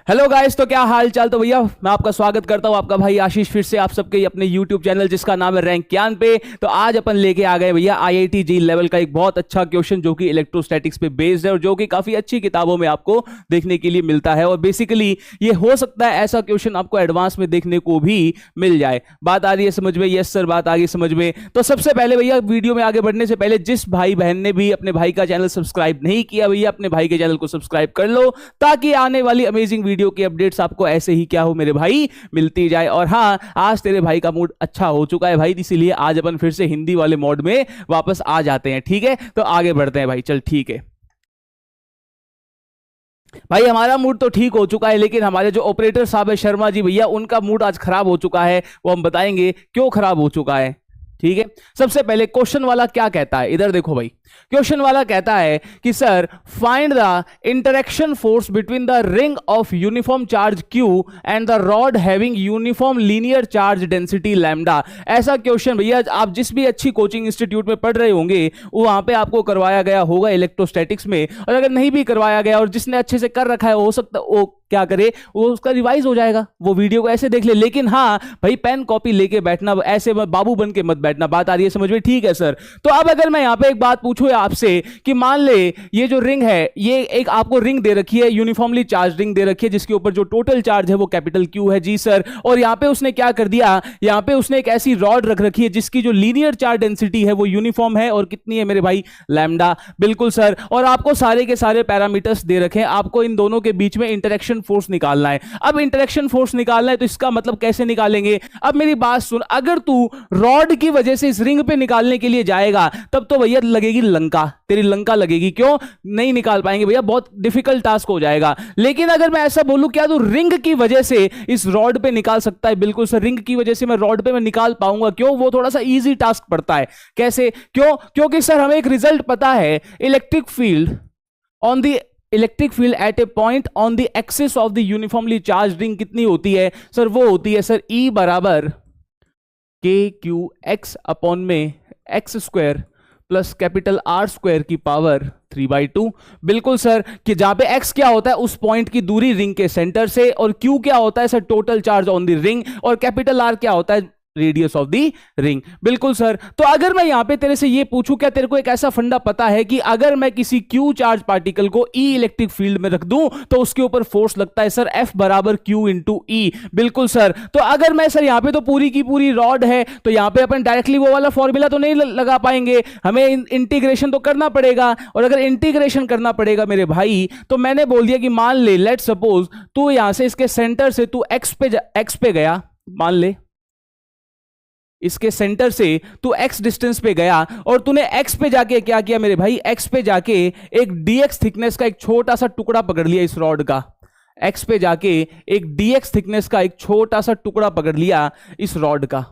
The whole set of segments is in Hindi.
हेलो गाइस, तो क्या हाल चाल। तो भैया मैं आपका स्वागत करता हूं, आपका भाई आशीष फिर से आप सबके अपने यूट्यूब चैनल जिसका नाम है रैंक ज्ञान पे। तो आज अपन लेके आ गए भैया आईआईटी जी लेवल का एक बहुत अच्छा क्वेश्चन जो कि इलेक्ट्रोस्टैटिक्स पे बेस्ड है और जो कि काफी अच्छी किताबों में आपको देखने के लिए मिलता है। और बेसिकली ये हो सकता है ऐसा क्वेश्चन आपको एडवांस में देखने को भी मिल जाए। बात आ रही है समझ में? यस सर, बात आ गई समझ में। तो सबसे पहले भैया वीडियो में आगे बढ़ने से पहले जिस भाई बहन ने भी अपने भाई का चैनल सब्सक्राइब नहीं किया, भैया अपने भाई के चैनल को सब्सक्राइब कर लो ताकि आने वाली अमेजिंग वीडियो की अपडेट्स आपको ऐसे ही क्या हो मेरे भाई मिलती जाए। और हाँ, आज तेरे भाई का मूड अच्छा हो चुका है भाई, इसीलिए आज अपन फिर से हिंदी वाले मोड में वापस आ जाते हैं। ठीक है, तो आगे बढ़ते हैं भाई। चल ठीक है भाई, हमारा मूड तो ठीक हो चुका है, लेकिन हमारे जो ऑपरेटर साहब है शर्मा जी भैया, उनका मूड आज खराब हो चुका है। वो हम बताएंगे क्यों खराब हो चुका है। ठीक है, सबसे पहले क्वेश्चन वाला क्या कहता है, इधर देखो भाई। क्वेश्चन वाला कहता है कि sir find the interaction force between the ring of uniform charge Q and the rod having uniform linear charge density lambda. ऐसा क्वेश्चन भैया आप जिस भी अच्छी कोचिंग इंस्टीट्यूट में पढ़ रहे होंगे वहां पे आपको करवाया गया होगा इलेक्ट्रोस्टैटिक्स में। और अगर नहीं भी करवाया गया और जिसने अच्छे से कर रखा है हो सकता वो क्या करे, वो उसका रिवाइज हो जाएगा, वो वीडियो को ऐसे देख ले। लेकिन हाँ भाई, पेन कॉपी लेके बैठना, ऐसे बाबू बन के मत बैठना। बात आ रही है समझ में? ठीक है सर। तो अब अगर मैं यहां पे एक बात पूछूं आपसे कि मान ले ये जो रिंग है, ये एक आपको रिंग दे रखी है, यूनिफॉर्मली चार्ज रिंग दे रखी है जिसके ऊपर जो टोटल चार्ज है वो कैपिटल Q है। जी सर। और यहां पे उसने क्या कर दिया, यहां पे उसने एक ऐसी रॉड रख रखी है जिसकी जो लीनियर चार्ज डेंसिटी है वो यूनिफॉर्म है और कितनी है मेरे भाई, लैम्डा। बिल्कुल सर। और आपको सारे के सारे पैरामीटर्स दे रखे हैं, आपको इन दोनों के बीच में इंटरेक्शन फोर्स निकालना है। अब इंटरेक्शन फोर्स निकालना है तो इसका मतलब कैसे निकालेंगे? अब मेरी बात सुन, अगर तू रॉड की वजह से इस रिंग पे निकालने के लिए जाएगा तब तो भैया लगेगी लंका, तेरी लंका लगेगी। क्यों नहीं निकाल पाएंगे भैया, बहुत डिफिकल्ट टास्क हो जाएगा। लेकिन अगर मैं ऐसा बोलूं क्या तू रिंग की वजह से इस रॉड पे निकाल सकता है? बिल्कुल सर, रिंग की वजह से मैं रॉड पे मैं निकाल पाऊंगा। क्यों? वो थोड़ा सा इजी टास्क पड़ता है। कैसे? क्यों? क्योंकि सर हमें एक रिजल्ट पता है, electric field on the electric field at A point on the axis of the uniformly charge ring कितनी होती है सर? वो होती है सर E बराबर KQ x अपॉन में x square plus capital R square की पावर 3/2। बिल्कुल सर, कि जहां पे x क्या होता है उस पॉइंट की दूरी रिंग के सेंटर से, और q क्या होता है sir total charge on the ring, और कैपिटल R क्या होता है रेडियस ऑफ दी रिंग। बिल्कुल सर। तो अगर मैं यहां पे तेरे से ये पूछूं, क्या तेरे को एक ऐसा फंडा पता है कि अगर मैं किसी Q चार्ज पार्टिकल को E इलेक्ट्रिक फील्ड में रख दूं तो उसके ऊपर फोर्स लगता है सर F बराबर Q इंटू E। बिल्कुल सर। तो अगर मैं सर यहां पे तो पूरी की पूरी रॉड है तो यहां पे अपन डायरेक्टली वो वाला फॉर्मूला तो नहीं लगा पाएंगे, हमें इंटीग्रेशन तो करना पड़ेगा। और अगर इंटीग्रेशन करना पड़ेगा मेरे भाई, तो मैंने बोल दिया कि मान ले, लेट सपोज तू यहां से इसके सेंटर से तू x पे गया, मान ले इसके सेंटर से तू x डिस्टेंस पे गया और तूने x पे जाके क्या किया मेरे भाई, x पे जाके एक dx थिकनेस का एक छोटा सा टुकड़ा पकड़ लिया इस रॉड का। x पे जाके एक dx थिकनेस का एक छोटा सा टुकड़ा पकड़ लिया इस रॉड का।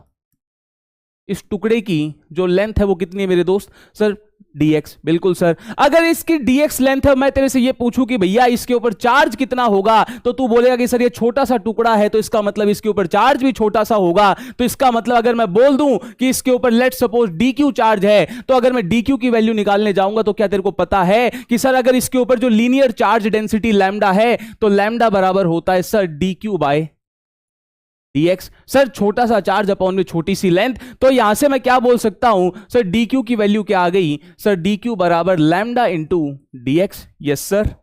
इस टुकड़े की जो लेंथ है वो कितनी है मेरे दोस्त? Sir dx। बिल्कुल सर। अगर इसकी dx लेंथ है, मैं तेरे से ये पूछूं कि भैया इसके ऊपर चार्ज कितना होगा, तो तू बोलेगा कि सर ये छोटा सा टुकड़ा है तो इसका मतलब इसके ऊपर चार्ज भी छोटा सा होगा। तो इसका मतलब अगर मैं बोल दूं कि इसके ऊपर लेट सपोज dq चार्ज है, तो अगर मैं dq की वैल्यू निकालने जाऊंगा तो क्या तेरे को पता है कि सर अगर इसके ऊपर जो लीनियर चार्ज डेंसिटी लैम्डा है तो लैम्डा बराबर होता है sir dq by dx। Sir छोटा सा चार्ज अपॉन में छोटी सी लेंथ, तो यहां से मैं क्या बोल सकता हूं सर, dq की वैल्यू क्या आ गई सर, dq बराबर lambda into dx। Yes sir.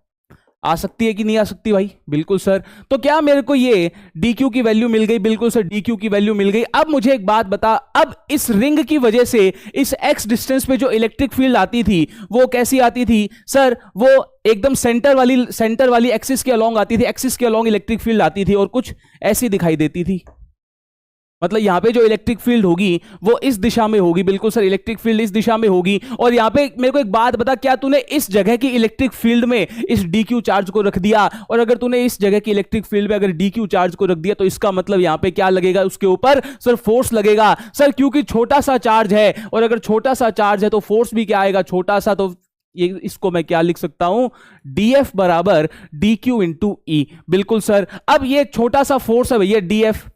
आ सकती है कि नहीं आ सकती भाई? बिल्कुल सर। तो क्या मेरे को ये dq की वैल्यू मिल गई? बिल्कुल सर, dq की वैल्यू मिल गई। अब मुझे एक बात बता, अब इस रिंग की वजह से इस x डिस्टेंस पे जो इलेक्ट्रिक फील्ड आती थी वो कैसी आती थी सर? वो एकदम सेंटर वाली एक्सिस के अलोंग आती थी, एक्सिस के अलोंग इलेक्ट्रिक फील्ड आती थी और कुछ ऐसी दिखाई देती थी। मतलब यहां पे जो इलेक्ट्रिक फील्ड होगी वो इस दिशा में होगी। बिल्कुल सर, इलेक्ट्रिक फील्ड इस दिशा में होगी। और यहां पे मेरे को एक बात बता, क्या तूने इस जगह की इलेक्ट्रिक फील्ड में इस dq चार्ज को रख दिया? और अगर तूने इस जगह की इलेक्ट्रिक फील्ड में अगर dq चार्ज को रख दिया तो इसका मतलब यहां पे क्या लगेगा उसके ऊपर सर? फोर्स लगेगा सर, क्योंकि छोटा सा चार्ज है। और अगर छोटा सा चार्ज है तो फोर्स भी क्या आएगा? छोटा सा। तो ये इसको मैं क्या लिख सकता हूं? df बराबर dq इंटू E। बिल्कुल सर। अब ये छोटा सा फोर्स है भैया df।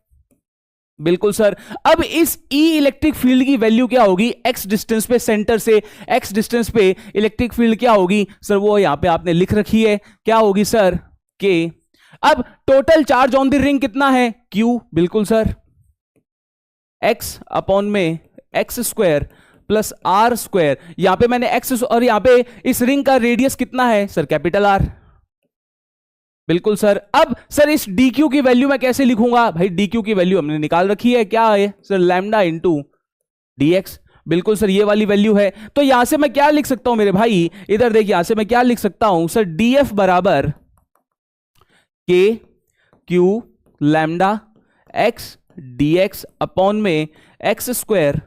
बिल्कुल सर। अब इस E इलेक्ट्रिक फील्ड की वैल्यू क्या होगी? x डिस्टेंस पे, सेंटर से x डिस्टेंस पे इलेक्ट्रिक फील्ड क्या होगी सर? वो यहां पे आपने लिख रखी है, क्या होगी सर? के अब total charge on the ring कितना है, Q, बिल्कुल सर, x अपॉन में x square plus r square, यहां पे मैंने x और यहां पे इस रिंग का रेडियस कितना है सर, कैपिटल R, बिल्कुल सर। अब सर इस dq की वैल्यू मैं कैसे लिखूंगा, भाई dq की वैल्यू हमने निकाल रखी है, क्या है सर, लैम्डा इंटू dx, बिल्कुल सर ये वाली वैल्यू है। तो यहां से मैं क्या लिख सकता हूं मेरे भाई, इधर देखिए, यहां से मैं क्या लिख सकता हूं सर, df बराबर k q lambda x dx upon में x square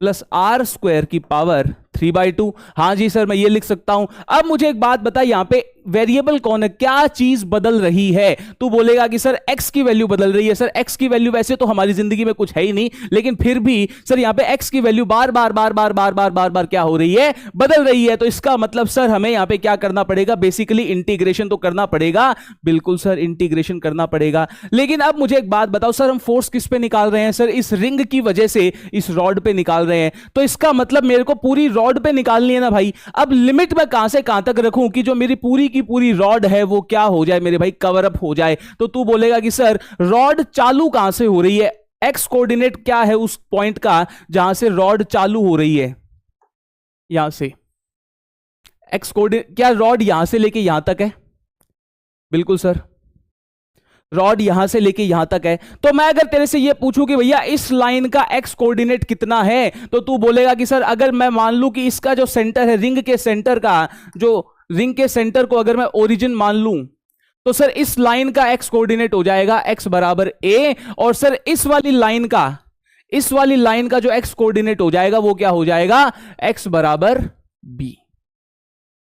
plus r square की पावर 3/2। हाँ जी सर मैं ये लिख सकता हूं। अब मुझे एक बात बता, यहां पे वेरिएबल कौन है, क्या चीज बदल रही है, तू बोलेगा कि सर x की वैल्यू बदल रही है। सर x की वैल्यू वैसे तो हमारी जिंदगी में कुछ है ही नहीं, लेकिन फिर भी सर यहां पे x की वैल्यू बार बार बार बार बार बार बार बार क्या हो रही है, बदल रही है। तो इसका मतलब सर हमें यहां पे क्या करना पड़ेगा, बेसिकली इंटीग्रेशन तो करना पड़ेगा, बिल्कुल सर इंटीग्रेशन करना पड़ेगा। लेकिन अब मुझे एक बात बताओ सर, हम फोर्स किस पे निकाल रहे हैं, सर इस रिंग की वजह से इस रॉड पे निकाल रहे हैं, तो इसका मतलब मेरे को पूरी रॉड पे निकालनी है ना भाई। अब लिमिट मैं कहां से कहां तक रखूं कि जो मेरी पूरी की पूरी रॉड है वो क्या हो जाए मेरे भाई, कवर अप हो जाए। तो तू बोलेगा कि सर रॉड चालू कहां से हो रही है, एक्स कोऑर्डिनेट क्या है उस पॉइंट का जहां से रॉड चालू हो रही है, यहां से एक्स कोऑर्डिनेट, क्या रॉड यहां से लेके यहां तक है, बिल्कुल सर रॉड यहां से लेके यहां तक है। तो मैं अगर तेरे से ये पूछूं कि भैया इस लाइन का एक्स कोऑर्डिनेट कितना है, तो तू बोलेगा कि सर अगर मैं मान लूं कि इसका जो सेंटर है, रिंग के सेंटर का, जो रिंग के सेंटर को अगर मैं ओरिजिन मान लूं, तो सर इस लाइन का एक्स कोऑर्डिनेट हो जाएगा x बराबर a, और सर इस वाली लाइन का जो एक्स कोऑर्डिनेट हो जाएगा वो क्या हो जाएगा, x बराबर b।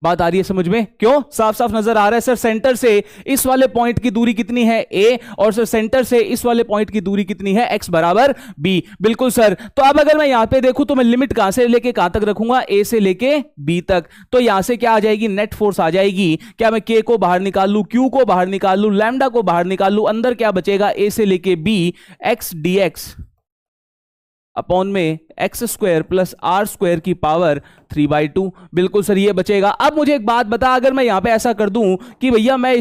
बात आ रही है समझ में, क्यों, साफ साफ नजर आ रहा है सर, सेंटर से इस वाले पॉइंट की दूरी कितनी है a, और सर सेंटर से इस वाले पॉइंट की दूरी कितनी है, x बराबर b, बिल्कुल सर। तो अब अगर मैं यहां पे देखूं तो मैं लिमिट कहां से लेके कहां तक रखूंगा, a से लेके b तक। तो यहां से क्या आ जाएगी, नेट फोर्स आ जाएगी, क्या मैं k को बाहर निकाल लूं, q को बाहर निकाल लूं, लैम्डा को बाहर निकाल लूं, अंदर क्या बचेगा, a से लेके b x dx अपॉन में x square plus r square की पावर 3/2, बिल्कुल सर ये बचेगा। अब मुझे एक बात बता, अगर मैं यहां पे ऐसा कर दूं कि भैया मैं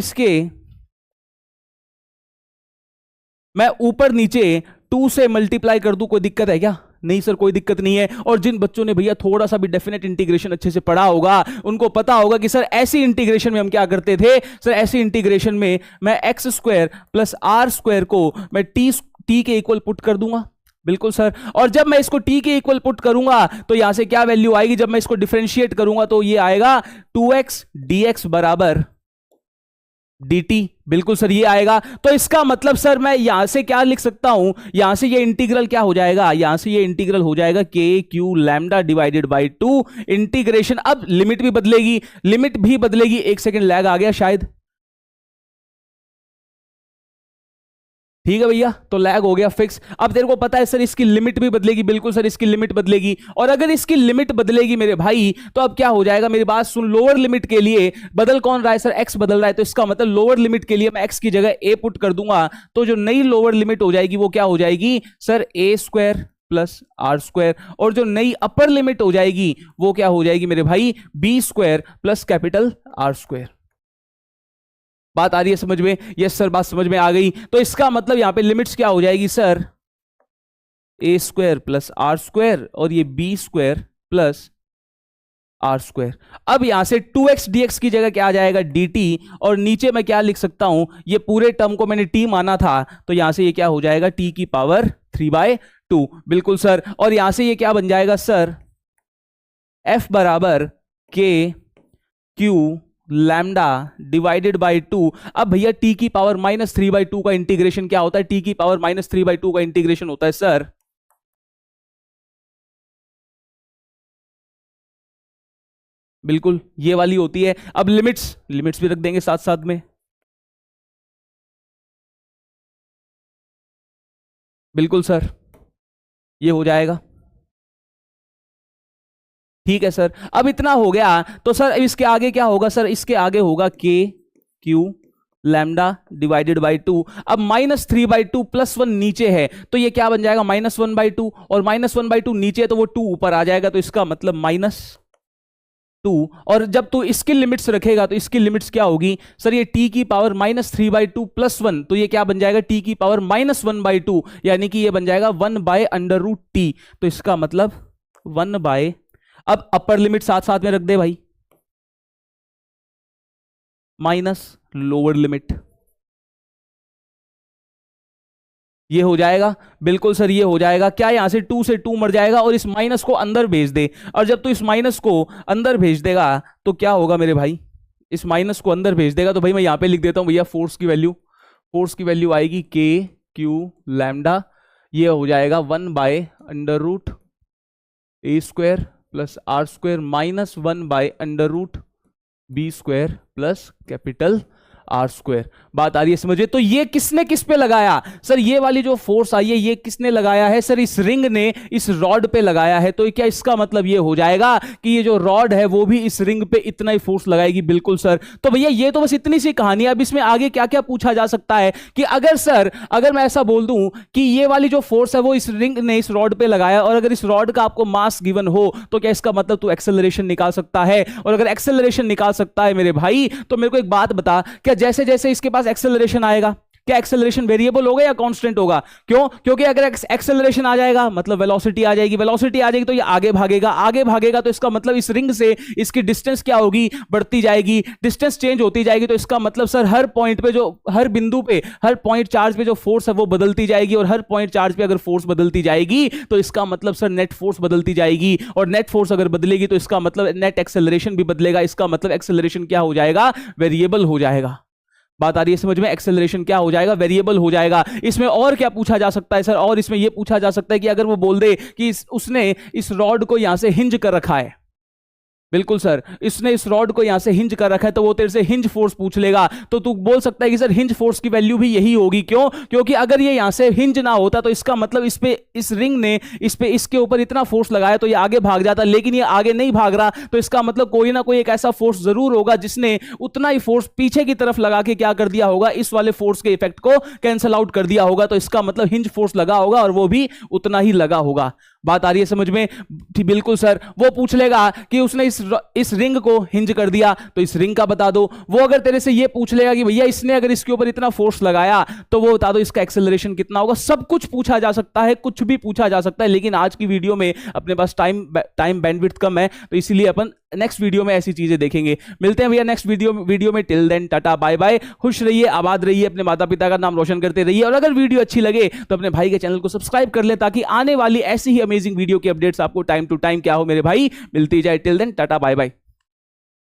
ऊपर नीचे 2 से मल्टीप्लाई कर दूं, कोई दिक्कत है क्या, नहीं सर कोई दिक्कत नहीं है। और जिन बच्चों ने भैया थोड़ा सा भी डेफिनेट इंटीग्रेशन अच्छे से पढ़ा होगा उनको पता होगा कि सर ऐसी इंटीग्रेशन में हम क्या करते थे, सर ऐसी इंटीग्रेशन में मैं x square plus r square को मैं टी के इक्वल पुट कर दूंगा, बिल्कुल सर। और जब मैं इसको t के इक्वल पुट करूंगा तो यहां से क्या वैल्यू आएगी, जब मैं इसको डिफरेंशिएट करूंगा तो ये आएगा 2x dx बराबर dt, बिल्कुल सर ये आएगा। तो इसका मतलब सर मैं यहां से क्या लिख सकता हूं, यहां से ये इंटीग्रल क्या हो जाएगा, यहां से ये इंटीग्रल हो जाएगा k q lambda divided by 2 integration. अब लिमिट भी बदलेगी, एक सेकेंड लैग आ गया शायद, ठीक है भैया, तो लैग हो गया फिक्स। अब तेरे को पता है सर इसकी लिमिट भी बदलेगी, बिल्कुल सर इसकी लिमिट बदलेगी। और अगर इसकी लिमिट बदलेगी मेरे भाई तो अब क्या हो जाएगा, मेरी बात सुन, लोअर लिमिट के लिए बदल कौन रहा है सर, x बदल रहा है, तो इसका मतलब लोअर लिमिट के लिए मैं x की जगह a पुट कर दूंगा, तो जो नई लोअर लिमिट हो जाएगी वो क्या हो जाएगी sir, a square plus r square, और जो नई अपर लिमिट हो जाएगी वो क्या हो जाएगी मेरे भाई, b square plus capital R square. बात आ रही है समझ में, यस सर बात समझ में आ गई। तो इसका मतलब यहां पे लिमिट्स क्या हो जाएगी sir, a square plus r square और ये b square plus r square. अब यहां से 2x dx की जगह क्या आ जाएगा, dt, और नीचे मैं क्या लिख सकता हूं, ये पूरे टर्म को मैंने t माना था, तो यहां से ये क्या हो जाएगा, t की पावर 3/2, बिल्कुल सर। और यहां से ये क्या बन जाएगा सर, f बराबर k q lambda divided by 2। अब भैया t की पावर -3/2 का इंटीग्रेशन क्या होता है, t की पावर -3/2 का इंटीग्रेशन होता है सर, बिल्कुल ये वाली होती है। अब लिमिट्स भी रख देंगे साथ साथ में, बिल्कुल सर ये हो जाएगा, ठीक है सर। अब इतना हो गया तो सर इसके आगे क्या होगा सर, इसके आगे होगा k q lambda divided by 2। अब -3/2 +1 नीचे है तो ये क्या बन जाएगा, -1/2, और -1/2 नीचे है तो वो 2 ऊपर आ जाएगा, तो इसका मतलब 2, और जब तू इसकी लिमिट्स रखेगा तो इसकी लिमिट्स क्या होगी सर, ये t की पावर -3/2 +1, तो ये क्या बन जाएगा t की पावर -1/2, यानी कि ये बन जाएगा 1/√t। तो इसका मतलब 1 अब अपर लिमिट साथ साथ में रख दे भाई, माइनस लोअर लिमिट, ये हो जाएगा। बिल्कुल सर ये हो जाएगा। क्या यहां से 2 से 2 मर जाएगा और इस माइनस को अंदर भेज दे, और जब तू इस माइनस को अंदर भेज देगा तो क्या होगा मेरे भाई, इस माइनस को अंदर भेज देगा तो भाई मैं यहां पे लिख देता हूं भैया फोर्स की वैल्यू आएगी k q लैम्डा, ये हो जाएगा 1/√a² plus r² minus 1/√b² plus capital r²। बात आ रही है समझे? तो ये किसने किस पे लगाया सर, ये वाली जो फोर्स आई है ये किसने लगाया है सर, इस रिंग ने इस रॉड पे लगाया है। तो क्या इसका मतलब ये हो जाएगा कि ये जो रॉड है वो भी इस रिंग पे इतना ही फोर्स लगाएगी? बिल्कुल सर। तो भैया ये तो बस इतनी सी कहानी है। अब इसमें आगे क्या क्या पूछा जा सकता है कि अगर मैं ऐसा बोल दूं कि ये वाली जो फोर्स है वो इस रिंग ने इस रॉड पे लगाया, और अगर इस रॉड का आपको मास गिवन हो तो क्या इसका मतलब तू एक्सेलरेशन निकाल सकता है? और अगर एक्सेलरेशन निकाल सकता है मेरे भाई तो मेरे को एक बात बता, क्या जैसे जैसे इसके पास एक्सेलरेशन आएगा क्या एक्सेलरेशन वेरिएबल होगा या कांस्टेंट होगा? क्यों? क्योंकि अगर एक्सेलरेशन आ जाएगा मतलब वेलोसिटी आ जाएगी, वेलोसिटी आ जाएगी तो ये आगे भागेगा तो इसका मतलब इस रिंग से इसकी डिस्टेंस क्या होगी, बढ़ती जाएगी, डिस्टेंस चेंज होती जाएगी। तो इसका मतलब सर हर पॉइंट पे जो हर बिंदु पे हर पॉइंट चार्ज पे जो फोर्स है वो बदलती जाएगी, और हर पॉइंट चार्ज पे अगर फोर्स बदलती जाएगी तो इसका मतलब सर नेट फोर्स बदलती जाएगी, और नेट फोर्स अगर बदलेगी तो इसका मतलब नेट एक्सेलरेशन भी बदलेगा। इसका मतलब एक्सेलरेशन क्या हो जाएगा, वेरिएबल हो जाएगा। बात आ रही है समझ में? एक्सेलरेशन क्या हो जाएगा, वेरिएबल हो जाएगा। इसमें और क्या पूछा जा सकता है सर, और इसमें यह पूछा जा सकता है कि अगर वो बोल दे कि उसने इस रॉड को यहां से हिंज कर रखा है, बिल्कुल सर, इसने इस रॉड को यहां से हिंज कर रखा है, तो वो तेरे से हिंज फोर्स पूछ लेगा। तो तू बोल सकता है कि सर हिंज फोर्स की वैल्यू भी यही होगी। क्यों? क्योंकि अगर ये यहां से हिंज ना होता तो इसका मतलब इस रिंग ने इसके ऊपर इतना फोर्स लगाया तो ये आगे भाग जाता, लेकिन ये आगे नहीं भाग रहा, तो इसका मतलब कोई ना कोई एक ऐसा फोर्स जरूर होगा जिसने उतना ही फोर्स पीछे की तरफ लगा के क्या कर दिया होगा, इस वाले फोर्स के इफेक्ट को कैंसिल आउट कर दिया होगा। तो इसका मतलब हिंज फोर्स लगा होगा और वो भी उतना ही लगा होगा। बात आ रही है समझ में? बिल्कुल सर। वो पूछ लेगा कि उसने इस रिंग को हिंज कर दिया तो इस रिंग का बता दो। वो अगर तेरे से ये पूछ लेगा कि भैया इसने अगर इसके ऊपर इतना फोर्स लगाया तो वो बता दो इसका एक्सेलरेशन कितना होगा। सब कुछ पूछा जा सकता है, कुछ भी पूछा जा सकता है, लेकिन आज की वीडियो में अपने पास टाइम बैंडविड्थ कम है, तो इसीलिए अपन नेक्स्ट वीडियो में ऐसी चीजें देखेंगे। मिलते हैं भैया नेक्स्ट वीडियो में। Till then tata bye bye. खुश रहिए, आबाद रहिए, अपने माता पिता का नाम रोशन करते रहिए, और अगर वीडियो अच्छी लगे तो अपने भाई के चैनल को सब्सक्राइब कर ले ताकि आने वाली ऐसी ही अमेजिंग वीडियो की अपडेट्स आपको टाइम टू टाइम क्या हो मेरे भाई, मिलती जाए। Till then tata bye bye.